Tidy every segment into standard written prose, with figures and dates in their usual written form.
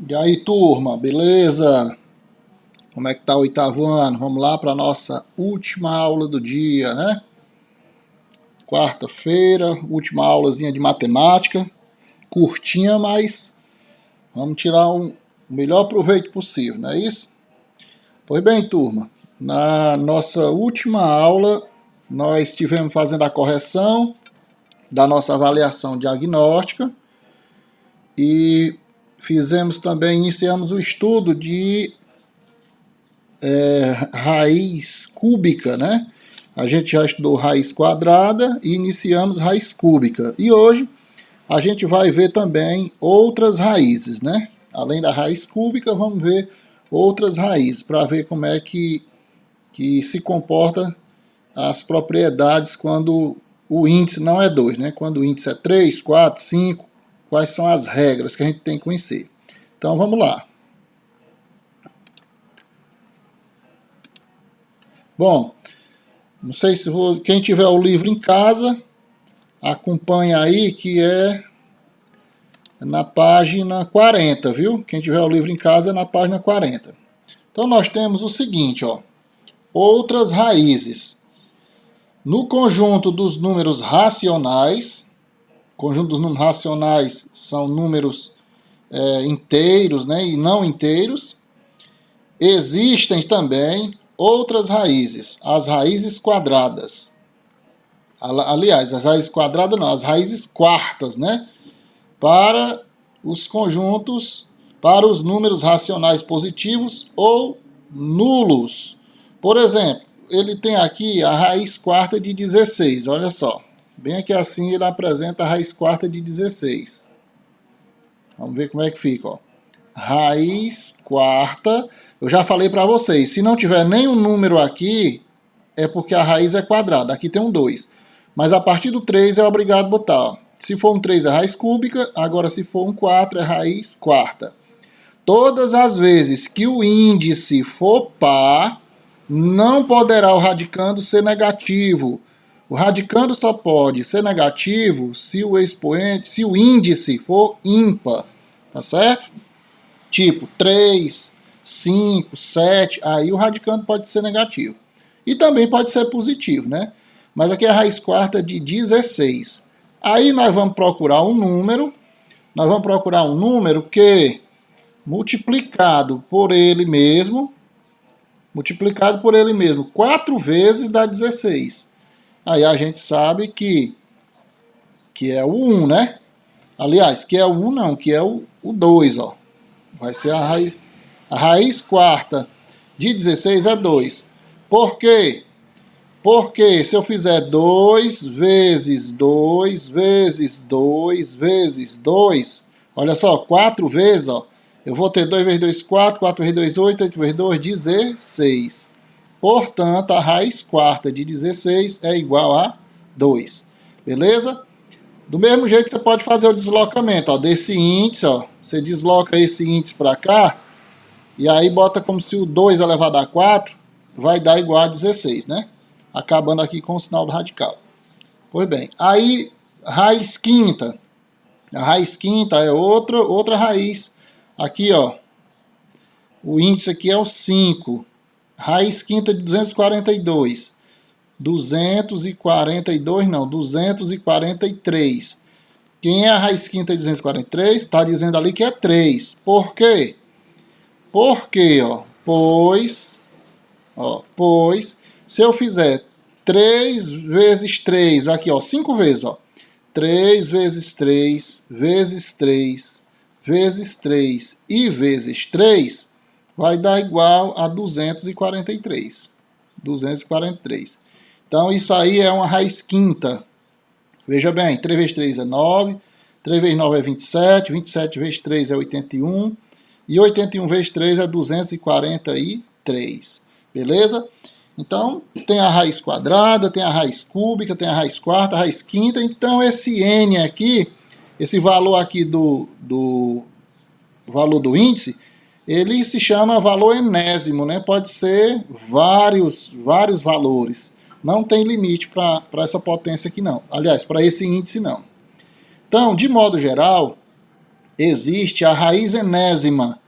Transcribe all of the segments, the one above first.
E aí, turma, beleza? Como é que tá o oitavo ano? Vamos lá para a nossa última aula do dia, né? Quarta-feira, última aulazinha de matemática. Curtinha, mas vamos tirar o melhor proveito possível, não é isso? Pois bem, turma, na nossa última aula, nós estivemos fazendo a correção da nossa avaliação diagnóstica e iniciamos o estudo de raiz cúbica, né? A gente já estudou raiz quadrada e iniciamos raiz cúbica. E hoje a gente vai ver também outras raízes, né? Além da raiz cúbica, vamos ver outras raízes para ver como é que se comporta as propriedades quando o índice não é 2, né? Quando o índice é 3, 4, 5, quais são as regras que a gente tem que conhecer. Então vamos lá. Bom, não sei se quem tiver o livro em casa, acompanha aí que é na página 40, viu? Quem tiver o livro em casa é na página 40. Então nós temos o seguinte, ó. Outras raízes. No conjunto dos números racionais, conjunto dos números racionais são números inteiros, né, e não inteiros, existem também outras raízes, as raízes quadradas. Aliás, as raízes quadradas não, as raízes quartas, né? Para os conjuntos, para os números racionais positivos ou nulos. Por exemplo, ele tem aqui a raiz quarta de 16, olha só. Bem aqui assim ele apresenta a raiz quarta de 16. Vamos ver como é que fica, ó. Raiz quarta, eu já falei para vocês, se não tiver nenhum número aqui, é porque a raiz é quadrada. Aqui tem um 2. Mas a partir do 3 é obrigado a botar. Ó. Se for um 3 é raiz cúbica, agora se for um 4 é raiz quarta. Todas as vezes que o índice for par, não poderá o radicando ser negativo. O radicando só pode ser negativo se o expoente, se o índice for ímpar, tá certo? Tipo 3, 5, 7, aí o radicando pode ser negativo. E também pode ser positivo, né? Mas aqui é a raiz quarta de 16. Aí nós vamos procurar um número que multiplicado por ele mesmo, 4 vezes dá 16. Aí a gente sabe que é o 1, né? Aliás, que é o 1 não, que é o 2, ó. Vai ser a raiz quarta de 16 é 2. Por quê? Porque se eu fizer 2 vezes 2 vezes 2 vezes 2, olha só, 4 vezes, ó, eu vou ter 2 vezes 2, 4, 4 vezes 2, 8, 8 vezes 2, 16. Portanto, a raiz quarta de 16 é igual a 2. Beleza? Do mesmo jeito que você pode fazer o deslocamento, ó, desse índice, ó, você desloca esse índice para cá, e aí bota como se o 2 elevado a 4 vai dar igual a 16, né? Acabando aqui com o sinal do radical. Pois bem, aí raiz quinta. A raiz quinta é outra raiz. Aqui, ó, o índice aqui é o 5. Raiz quinta de 242. 242 não, 243. Quem é a raiz quinta de 243? Está dizendo ali que é 3. Por quê? Porque, ó, pois, se eu fizer 3 vezes 3, aqui, ó, 5 vezes, ó. 3 vezes 3, vezes 3, vezes 3 e vezes 3, vai dar igual a 243. 243. Então, isso aí é uma raiz quinta. Veja bem, 3 vezes 3 é 9, 3 vezes 9 é 27, 27 vezes 3 é 81, e 81 vezes 3 é 243. Beleza? Então, tem a raiz quadrada, tem a raiz cúbica, tem a raiz quarta, a raiz quinta. Então, esse n aqui, esse valor aqui do valor do índice, ele se chama valor enésimo, né? Pode ser vários valores. Não tem limite para essa potência aqui, não. Aliás, para esse índice, não. Então, de modo geral, existe a raiz enésima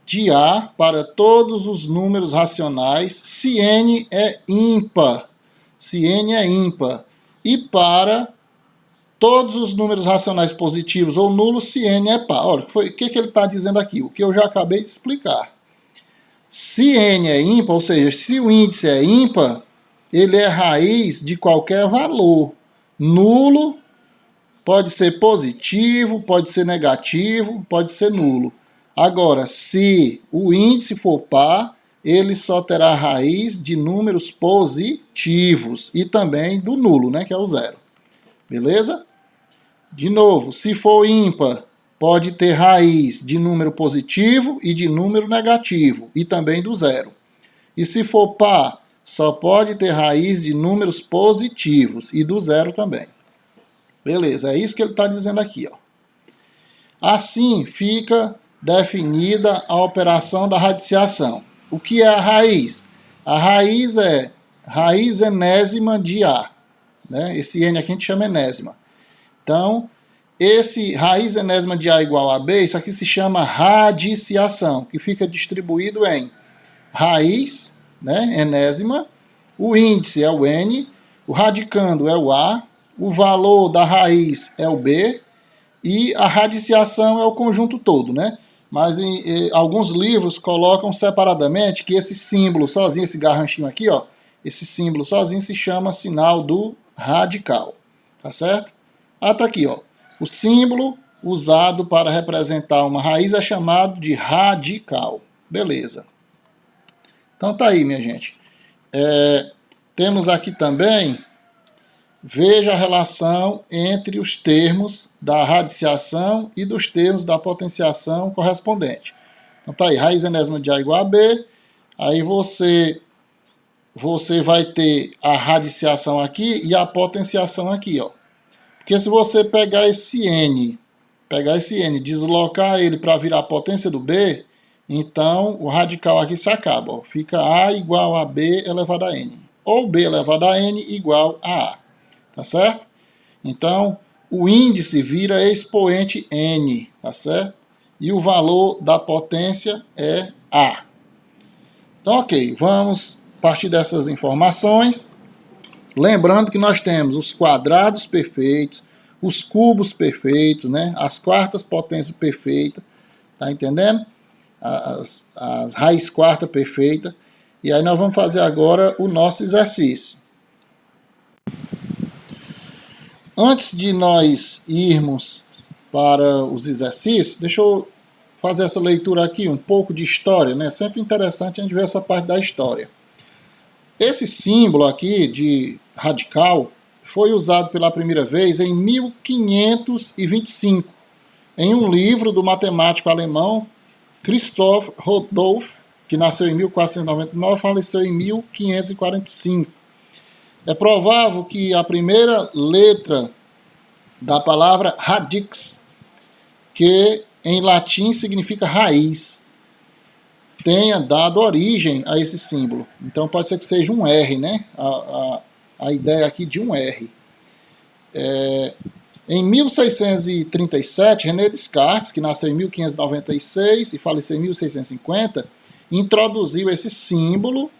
de A para todos os números racionais se n é ímpar. Se n é ímpar. E para todos os números racionais positivos ou nulos se n é par. Olha, o que ele está dizendo aqui? O que eu já acabei de explicar. Se n é ímpar, ou seja, se o índice é ímpar, ele é raiz de qualquer valor. Nulo pode ser positivo, pode ser negativo, pode ser nulo. Agora, se o índice for par, ele só terá raiz de números positivos e também do nulo, né, que é o zero. Beleza? De novo, se for ímpar, pode ter raiz de número positivo e de número negativo e também do zero. E se for par, só pode ter raiz de números positivos e do zero também. Beleza, é isso que ele está dizendo aqui, ó. Assim fica definida a operação da radiciação. O que é a raiz? A raiz é raiz enésima de A. Né? Esse n aqui a gente chama enésima. Então, esse raiz enésima de A igual a B, isso aqui se chama radiciação, que fica distribuído em raiz, né, enésima, o índice é o n, o radicando é o A, o valor da raiz é o B, e a radiciação é o conjunto todo, né? Mas em alguns livros colocam separadamente que esse símbolo sozinho, esse garranchinho aqui, ó, esse símbolo sozinho se chama sinal do radical, tá certo? Ah, tá aqui, ó. O símbolo usado para representar uma raiz é chamado de radical. Beleza. Então tá aí, minha gente. Temos aqui também, veja a relação entre os termos da radiciação e dos termos da potenciação correspondente. Então tá aí, raiz enésima de A igual a B, aí você vai ter a radiciação aqui e a potenciação aqui, ó. Porque se você pegar esse n, deslocar ele para virar a potência do B, então o radical aqui se acaba. Ó. Fica A igual a B elevado a n. Ou B elevado a n igual a A. Tá certo? Então, o índice vira expoente n. Tá certo? E o valor da potência é A. Então, ok. Vamos partir dessas informações. Lembrando que nós temos os quadrados perfeitos, os cubos perfeitos, né? As quartas potências perfeitas, tá entendendo? As raiz quarta perfeita. E aí nós vamos fazer agora o nosso exercício. Antes de nós irmos para os exercícios, deixa eu fazer essa leitura aqui, um pouco de história, né? Sempre interessante a gente ver essa parte da história. Esse símbolo aqui de radical foi usado pela primeira vez em 1525, em um livro do matemático alemão Christoph Rudolph, que nasceu em 1499 e faleceu em 1545. É provável que a primeira letra da palavra radix, que em latim significa raiz, tenha dado origem a esse símbolo. Então pode ser que seja um R, né? A ideia aqui de um R. Em 1637, René Descartes, que nasceu em 1596 e faleceu em 1650, introduziu esse símbolo,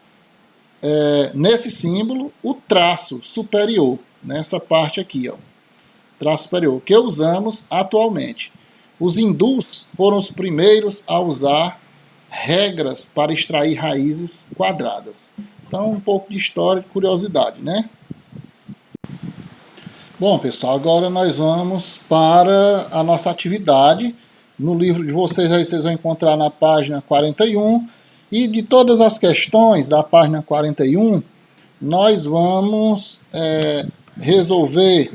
nesse símbolo, o traço superior, nessa parte aqui, ó, traço superior, que usamos atualmente. Os hindus foram os primeiros a usar regras para extrair raízes quadradas. Então, um pouco de história e curiosidade, né? Bom, pessoal, agora nós vamos para a nossa atividade. No livro de vocês, aí vocês vão encontrar na página 41. E de todas as questões da página 41, nós vamos resolver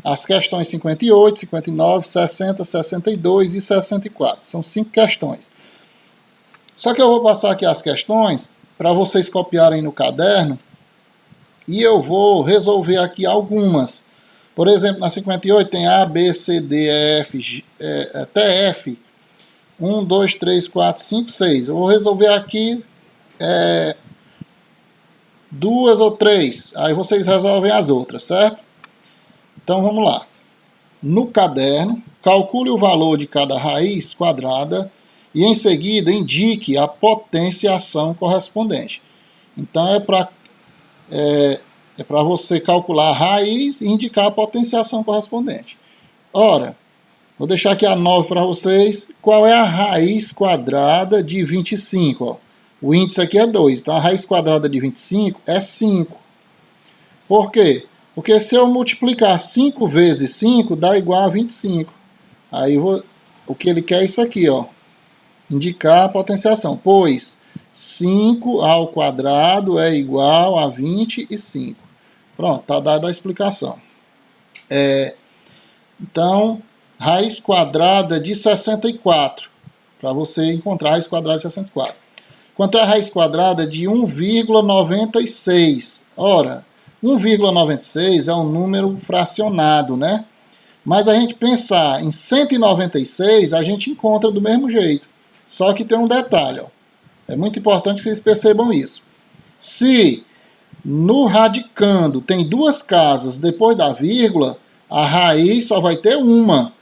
as questões 58, 59, 60, 62 e 64. São 5 questões. Só que eu vou passar aqui as questões para vocês copiarem no caderno e eu vou resolver aqui algumas. Por exemplo, na 58 tem A, B, C, D, E, F, até F. 1, 2, 3, 4, 5, 6. Eu vou resolver aqui 2 ou 3. Aí vocês resolvem as outras, certo? Então vamos lá. No caderno, calcule o valor de cada raiz quadrada e em seguida indique a potenciação correspondente. Então é para você calcular a raiz e indicar a potenciação correspondente. Ora, vou deixar aqui a 9 para vocês. Qual é a raiz quadrada de 25? Ó? O índice aqui é 2, então a raiz quadrada de 25 é 5. Por quê? Porque se eu multiplicar 5 vezes 5, dá igual a 25. Aí o que ele quer é isso aqui, ó, indicar a potenciação, pois 5 ao quadrado é igual a 25. Pronto, está dada a explicação. Então, raiz quadrada de 64, para você encontrar a raiz quadrada de 64. Quanto é a raiz quadrada de 1,96? Ora, 1,96 é um número fracionado, né? Mas a gente pensar em 196, a gente encontra do mesmo jeito. Só que tem um detalhe, ó. É muito importante que vocês percebam isso. Se no radicando tem duas casas depois da vírgula, a raiz só vai ter uma.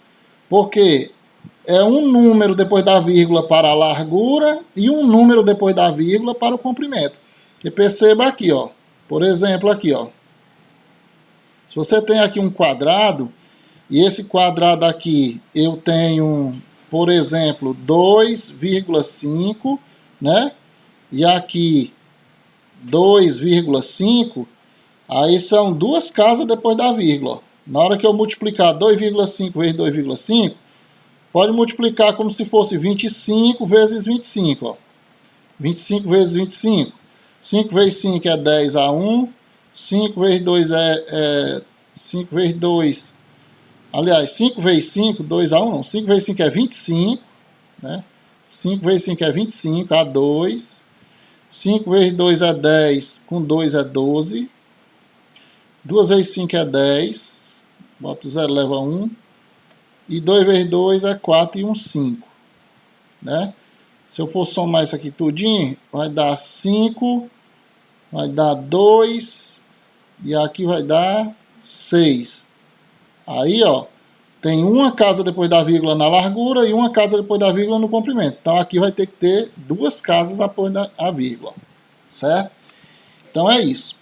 Porque é um número depois da vírgula para a largura e um número depois da vírgula para o comprimento. E perceba aqui, ó. Por exemplo, aqui, ó. Se você tem aqui um quadrado, e esse quadrado aqui eu tenho, por exemplo, 2,5, né? E aqui 2,5, aí são duas casas depois da vírgula. Na hora que eu multiplicar 2,5 vezes 2,5, pode multiplicar como se fosse 25 vezes 25. Ó. 25 vezes 25. 5 vezes 5 é 10 a 1. 5 vezes 2 5 vezes 2. Aliás, 5 vezes 5, 2 a 1 não. 5 vezes 5 é 25. Né? 5 vezes 5 é 25 a 2. 5 vezes 2 é 10. Com 2 é 12. 2 vezes 5 é 10. Bota o 0, leva 1. E 2 vezes 2 é 4 e 1, 5. Né? Se eu for somar isso aqui tudinho, vai dar 5, vai dar 2, e aqui vai dar 6. Aí, ó, tem uma casa depois da vírgula na largura e uma casa depois da vírgula no comprimento. Então, aqui vai ter que ter duas casas após a vírgula, certo? Então, é isso.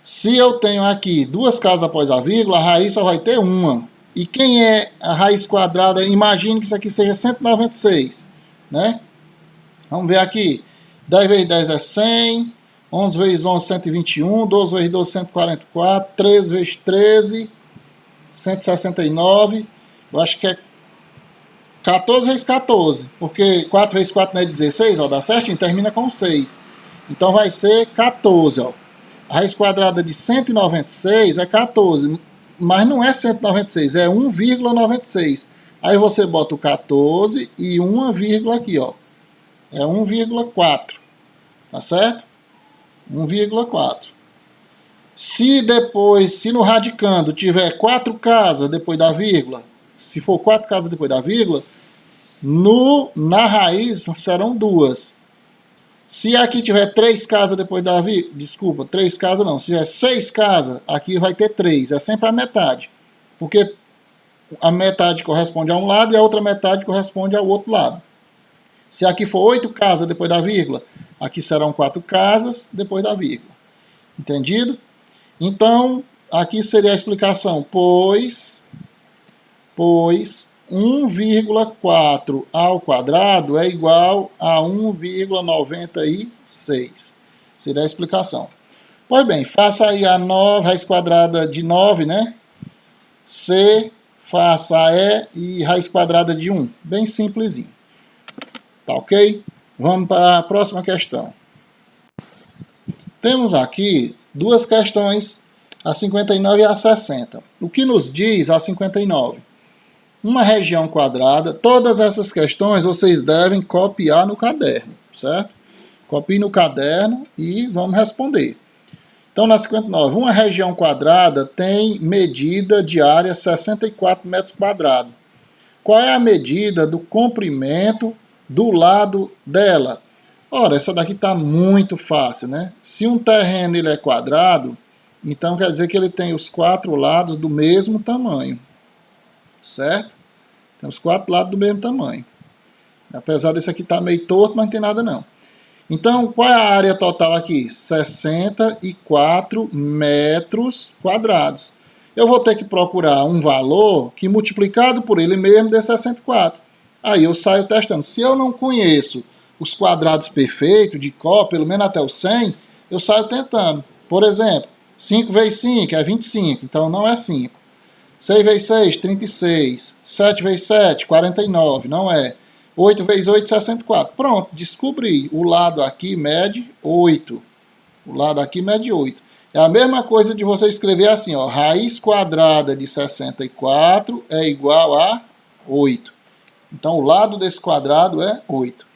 Se eu tenho aqui duas casas após a vírgula, a raiz só vai ter uma. E quem é a raiz quadrada? Imagine que isso aqui seja 196, né? Vamos ver aqui. 10 vezes 10 é 100. 11 vezes 11, 121. 12 vezes 12, 144. 13 vezes 13, 169. Eu acho que é 14 vezes 14. Porque 4 vezes 4 não é 16, ó. Dá certinho? Termina com 6. Então vai ser 14, ó. A raiz quadrada de 196 é 14. Mas não é 196, é 1,96. Aí você bota o 14 e uma vírgula aqui, ó. É 1,4. Tá certo? 1,4. Se no radicando tiver 4 casas depois da vírgula, se for 4 casas depois da vírgula, na raiz serão 2. Se aqui tiver 3 casas depois da vírgula, desculpa, 3 casas não, se tiver 6 casas, aqui vai ter 3, é sempre a metade. Porque a metade corresponde a um lado e a outra metade corresponde ao outro lado. Se aqui for 8 casas depois da vírgula, aqui serão 4 casas depois da vírgula. Entendido? Então, aqui seria a explicação, pois 1,4 ao quadrado é igual a 1,96. Seria a explicação. Pois bem, faça aí a raiz quadrada de 9, né? C, faça a E e raiz quadrada de 1. Bem simplesinho. Tá ok? Vamos para a próxima questão. Temos aqui duas questões, a 59 e a 60. O que nos diz a 59? Uma região quadrada. Todas essas questões vocês devem copiar no caderno, certo? Copie no caderno e vamos responder. Então, na 59, uma região quadrada tem medida de área 64 metros quadrados. Qual é a medida do comprimento do lado dela? Ora, essa daqui está muito fácil, né? Se um terreno ele é quadrado, então quer dizer que ele tem os 4 lados do mesmo tamanho, certo? Tem os 4 lados do mesmo tamanho. Apesar desse aqui estar meio torto, mas não tem nada não. Então, qual é a área total aqui? 64 metros quadrados. Eu vou ter que procurar um valor que multiplicado por ele mesmo dê 64. Aí eu saio testando. Se eu não conheço os quadrados perfeitos de cor, pelo menos até o 100, eu saio tentando. Por exemplo, 5 vezes 5 é 25, então não é 5. 6 vezes 6, 36. 7 vezes 7, 49, não é. 8 vezes 8, 64. Pronto, descobri. O lado aqui mede 8. O lado aqui mede 8. É a mesma coisa de você escrever assim, ó. Raiz quadrada de 64 é igual a 8. Então, o lado desse quadrado é 8.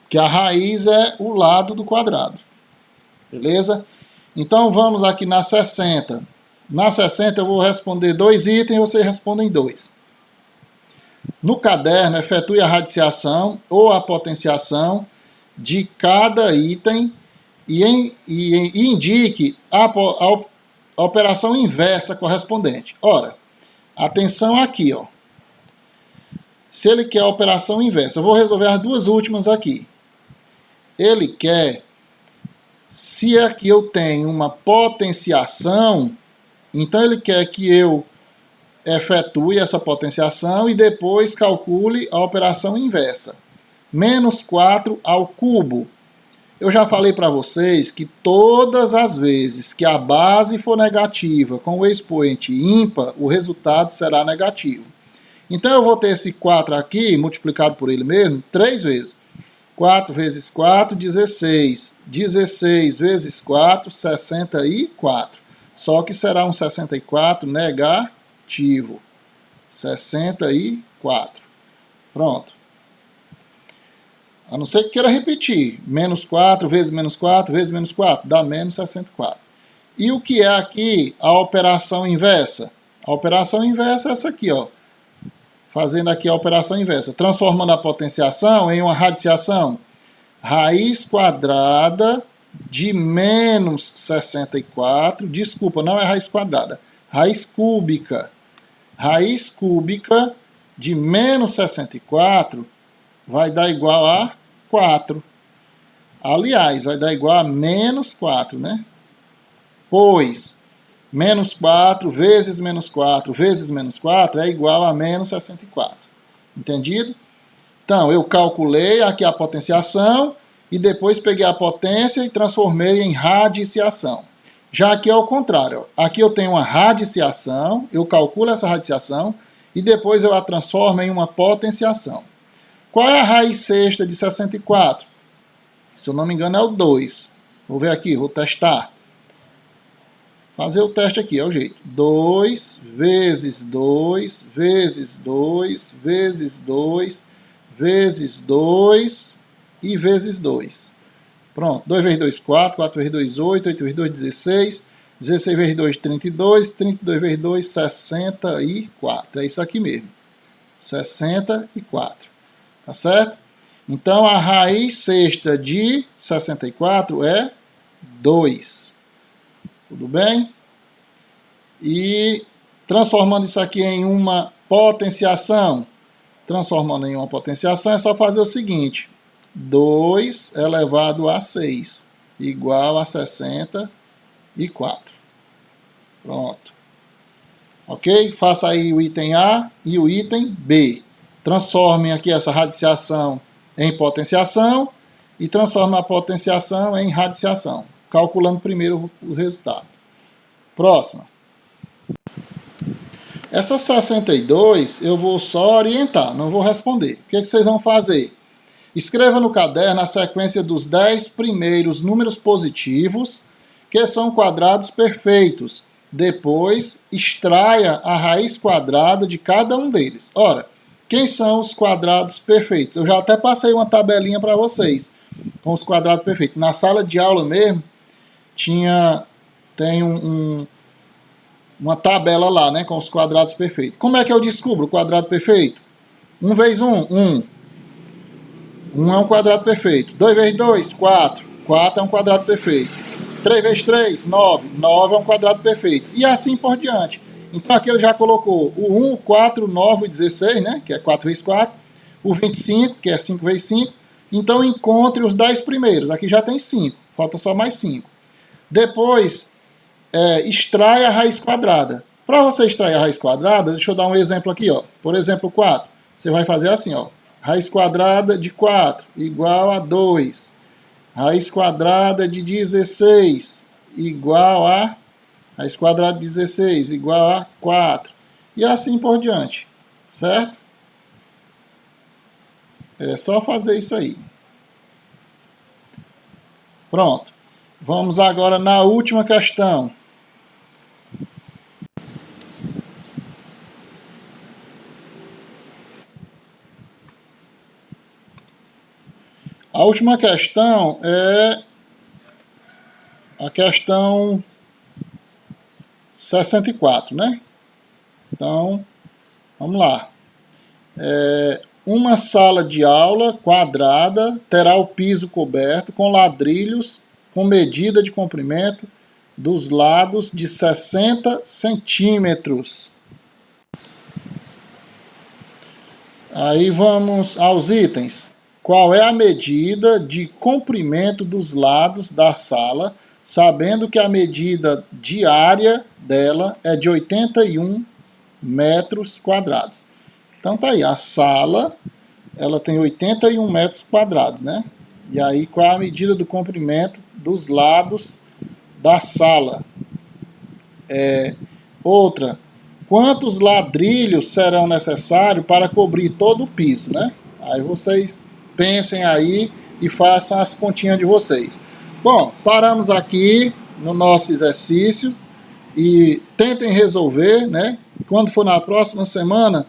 Que a raiz é o lado do quadrado. Beleza? Então, vamos aqui na 60. Na 60, eu vou responder 2 itens e vocês respondem 2. No caderno, efetue a radiciação ou a potenciação de cada item e indique a operação inversa correspondente. Ora, atenção aqui, ó. Se ele quer a operação inversa, eu vou resolver as duas últimas aqui. Ele quer, se aqui eu tenho uma potenciação, então ele quer que eu efetue essa potenciação e depois calcule a operação inversa. Menos 4 ao cubo. Eu já falei para vocês que todas as vezes que a base for negativa com o expoente ímpar, o resultado será negativo. Então eu vou ter esse 4 aqui, multiplicado por ele mesmo, 3 vezes. 4 vezes 4, 16. 16 vezes 4, 64. Só que será um 64 negativo. 64. Pronto. A não ser que queira repetir. Menos 4 vezes menos 4 vezes menos 4. Dá menos 64. E o que é aqui a operação inversa? A operação inversa é essa aqui, ó. Fazendo aqui a operação inversa. Transformando a potenciação em uma radiciação. Raiz quadrada de menos 64. Desculpa, não é raiz quadrada. Raiz cúbica. Raiz cúbica de menos 64 vai dar igual a 4. Aliás, vai dar igual a menos 4, né? Pois menos 4 vezes menos 4 vezes menos 4 é igual a menos 64. Entendido? Então, eu calculei aqui a potenciação e depois peguei a potência e transformei em radiciação. Já aqui é o contrário. Aqui eu tenho uma radiciação, eu calculo essa radiciação e depois eu a transformo em uma potenciação. Qual é a raiz sexta de 64? Se eu não me engano é o 2. Vou ver aqui, vou testar. Fazer o teste aqui, é o jeito. 2 vezes 2 vezes 2 vezes 2 vezes 2 e vezes 2. Pronto, 2 vezes 2, 4, 4 vezes 2, 8, 8 vezes 2, 16, 16 vezes 2, 32, 32 vezes 2, 64. É isso aqui mesmo, 64. Tá certo? Então, a raiz sexta de 64 é 2. Tudo bem? E transformando isso aqui em uma potenciação, é só fazer o seguinte. 2 elevado a 6 igual a 64. Pronto. Ok? Faça aí o item A e o item B. Transformem aqui essa radiciação em potenciação e transforme a potenciação em radiciação, calculando primeiro o resultado. Próxima. Essa 62 eu vou só orientar, não vou responder. O que vocês vão fazer? Escreva no caderno a sequência dos 10 primeiros números positivos, que são quadrados perfeitos. Depois, extraia a raiz quadrada de cada um deles. Ora, quem são os quadrados perfeitos? Eu já até passei uma tabelinha para vocês com os quadrados perfeitos. Na sala de aula mesmo, tem uma tabela lá, né, com os quadrados perfeitos. Como é que eu descubro o quadrado perfeito? 1 vezes 1, 1. 1 é um quadrado perfeito. 2 vezes 2, 4. 4 é um quadrado perfeito. 3 vezes 3, 9. 9 é um quadrado perfeito. E assim por diante. Então aqui ele já colocou o 1, o 4, o 9 e o 16, né? Que é 4 vezes 4. O 25, que é 5 vezes 5. Então encontre os 10 primeiros. Aqui já tem 5, falta só mais 5. Depois, extrai a raiz quadrada. Para você extrair a raiz quadrada, deixa eu dar um exemplo aqui, ó. Por exemplo, 4. Você vai fazer assim, ó. Raiz quadrada de 4 igual a 2. Raiz quadrada de 16 igual a... Raiz quadrada de 16 igual a 4. E assim por diante, certo? É só fazer isso aí. Pronto. Vamos agora na última questão. A última questão é a questão 64, né? Então, vamos lá. Uma sala de aula quadrada terá o piso coberto com ladrilhos com medida de comprimento dos lados de 60 centímetros. Aí vamos aos itens. Qual é a medida de comprimento dos lados da sala, sabendo que a medida diária dela é de 81 metros quadrados? Então tá aí, a sala ela tem 81 metros quadrados, né? E aí qual é a medida do comprimento dos lados da sala? Outra, quantos ladrilhos serão necessários para cobrir todo o piso, né? Aí vocês pensem aí e façam as continhas de vocês. Bom, paramos aqui no nosso exercício e tentem resolver, né? Quando for na próxima semana,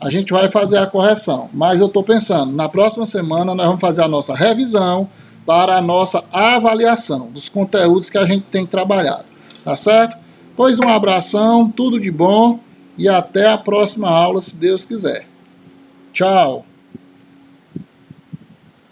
a gente vai fazer a correção. Mas eu estou pensando, na próxima semana nós vamos fazer a nossa revisão para a nossa avaliação dos conteúdos que a gente tem trabalhado. Tá certo? Pois um abração, tudo de bom e até a próxima aula, se Deus quiser. Tchau!